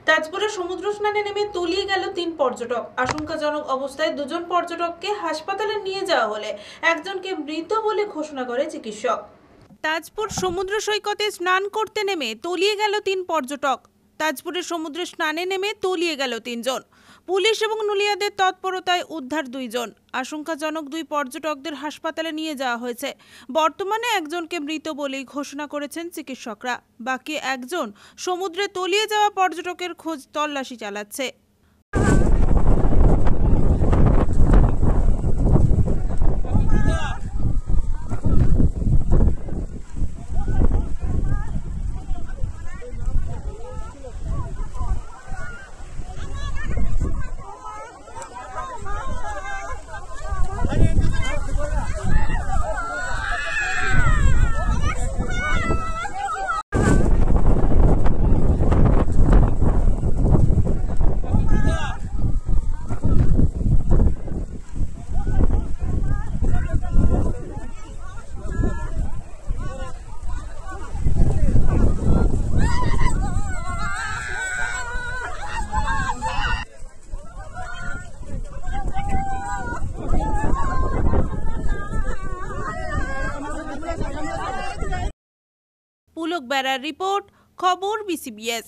তাজপুরে সমুদ্র স্নানে নেমে তলিয়ে গেল 3 পর্যটক। আশঙ্কাজনক অবস্থায় দুজন পর্যটককে হাসপাতালে নিয়ে যাওয়া হলে একজনকে মৃত বলে ঘোষণা করে চিকিৎসক। তাজপুর সমুদ্র সৈকতে স্নান করতে নেমে তলিয়ে গেল 3 পর্যটক। তাজপুরের সমুদ্রে স্নানে নেমে তলিয়ে গেল 3 জন। পুলিশ এবং নুলিয়াদের তৎপরতায় উদ্ধার 2 জন। আশঙ্কাজনক 2 পর্যটকদের হাসপাতালে নিয়ে যাওয়া হয়েছে। বর্তমানে একজনকে মৃত বলেই ঘোষণা করেছেন চিকিৎসকরা। বাকি একজন সমুদ্রে তলিয়ে যাওয়া পর্যটকের খোঁজ তল্লাশি চালাচ্ছে। পুলক বেড়ার রিপোর্ট, খবর BCBS।